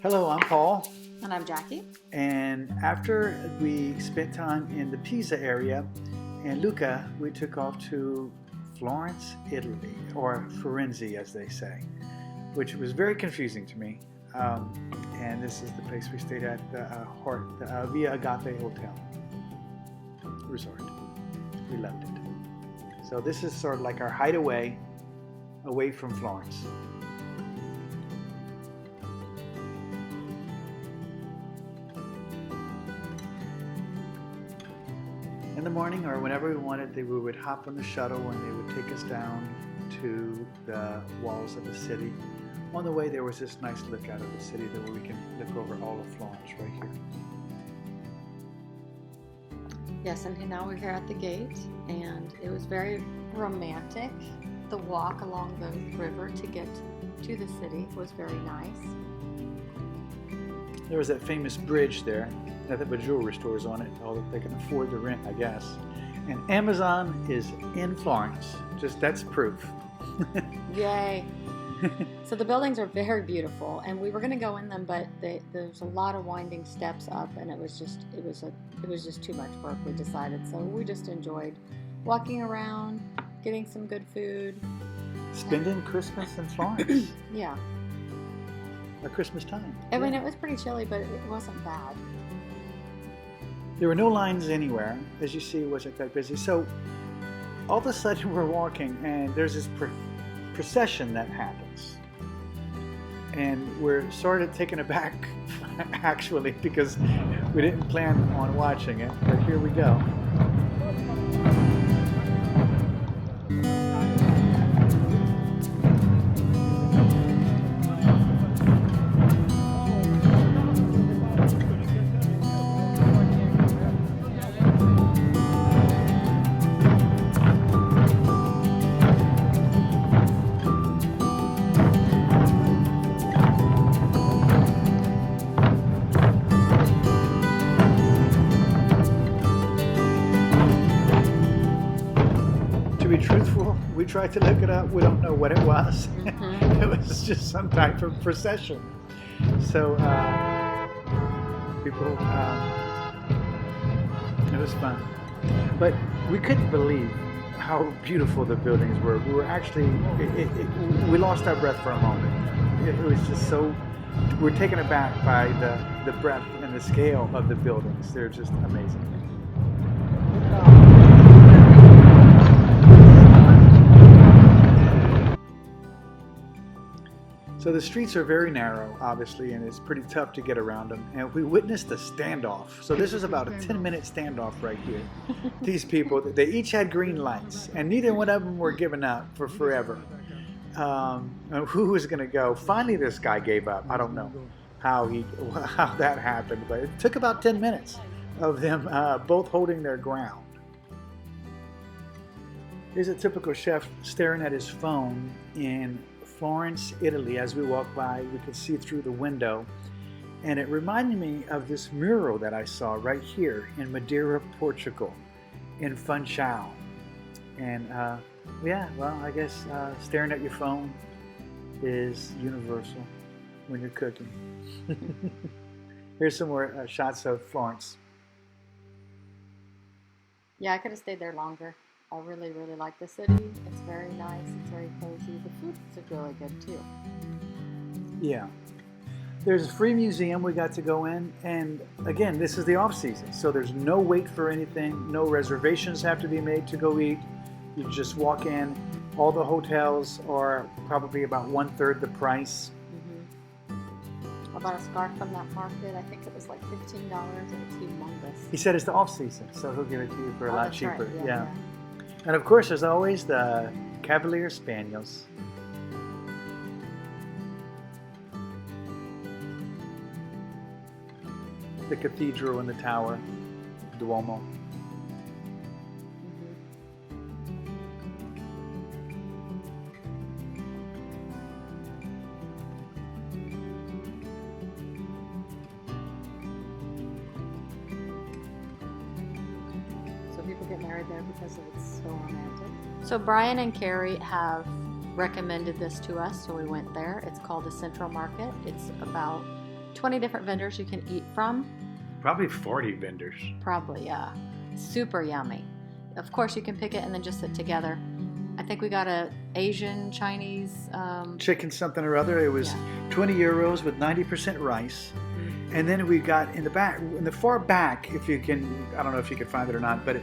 Hello, I'm Paul. And I'm Jackie. And after we spent time in the Pisa area and Lucca, we took off to Florence, Italy, or Firenze as they say, which was very confusing to me. And this is the place we stayed at, the Via Agape Hotel Resort. We loved it. So this is sort of like our hideaway away from Florence. In the morning or whenever we wanted, we would hop on the shuttle and they would take us down to the walls of the city. On the way, there was this nice look out of the city where we can look over all of Florence right here. Yes, and now we're here at the gate, and it was very romantic. The walk along the river to get to the city was very nice. There was that famous bridge there, nothing but jewelry stores on it, all that they can afford to rent, I guess. And Amazon is in Florence. Just that's proof. Yay! So the buildings are very beautiful, and we were going to go in them, but there's a lot of winding steps up, and it was just too much work. We decided, so we just enjoyed walking around, getting some good food, Spending Christmas in Florence. Yeah. At Christmas time. I mean, it was pretty chilly, but it wasn't bad. There were no lines anywhere. As you see, it wasn't that busy. So all of a sudden we're walking and there's this procession that happens. And we're sort of taken aback, actually, because we didn't plan on watching it. But here we go. To be truthful, we tried to look it up. We don't know what it was. Mm-hmm. It was just some type of procession. So people, it was fun. But we couldn't believe how beautiful the buildings were. We were actually, we lost our breath for a moment. It was just so, we're taken aback by the breadth and the scale of the buildings. They're just amazing. So the streets are very narrow, obviously, and it's pretty tough to get around them. And we witnessed a standoff. So this was about a 10-minute standoff right here. These people, they each had green lights, and neither one of them were given up for forever. Who was going to go? Finally, this guy gave up. I don't know how that happened, but it took about 10 minutes of them both holding their ground. Here's a typical chef staring at his phone in Florence, Italy. As we walked by, we could see through the window, and it reminded me of this mural that I saw right here in Madeira, Portugal, in Funchal. And yeah, well, I guess staring at your phone is universal when you're cooking. Here's some more shots of Florence. Yeah, I could have stayed there longer. I really, really like the city. It's very nice. It's very cozy. The food is really good, too. Yeah. There's a free museum we got to go in. And again, this is the off-season. So there's no wait for anything. No reservations have to be made to go eat. You just walk in. All the hotels are probably about 1/3 the price. Mm-hmm. I bought a scarf from that market. I think it was like $15, and it's humongous. He said it's the off-season, so he'll give it to you for a lot cheaper. Right. Yeah. And of course, there's always the Cavalier Spaniels. The cathedral and the tower, Duomo. So people get married there because it's so romantic. So Brian and Carrie have recommended this to us, so we went there. It's called the Central Market. It's about 20 different vendors you can eat from. Probably 40 vendors. Probably, yeah. Super yummy. Of course, you can pick it and then just sit together. I think we got a Asian, Chinese... chicken something or other. It was 20 euros with 90% rice. Mm-hmm. And then we got in the back, in the far back, if you can, I don't know if you can find it or not, but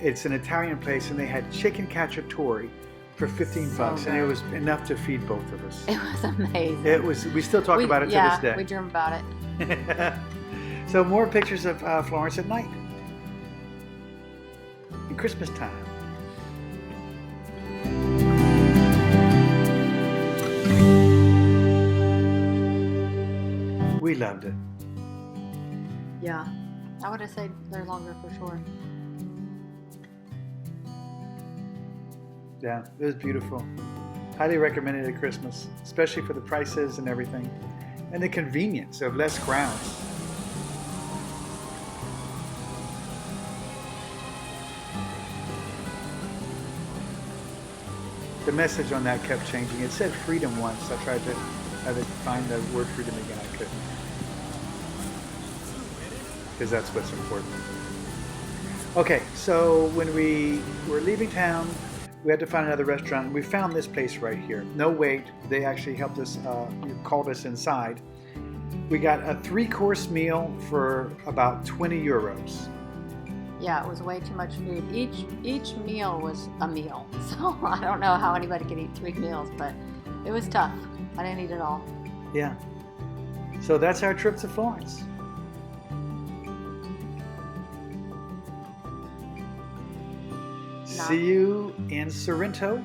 it's an Italian place, and they had chicken cacciatore for 15 bucks, and it was enough to feed both of us. It was amazing. It was. We still talk about it to this day. Yeah, we dream about it. So more pictures of Florence at night. In Christmas time. We loved it. Yeah. I would have stayed there longer for sure. Yeah, it was beautiful. Highly recommended at Christmas, especially for the prices and everything. And the convenience of less crowds. The message on that kept changing. It said freedom once. I tried to find the word freedom again. I couldn't. Because that's what's important. Okay, so when we were leaving town, we had to find another restaurant. We found this place right here. No wait. They actually helped us, called us inside. We got a 3-course meal for about 20 euros. Yeah, it was way too much food. Each meal was a meal. So I don't know how anybody could eat 3 meals, but it was tough. I didn't eat it all. Yeah. So that's our trip to Florence. See you in Sorrento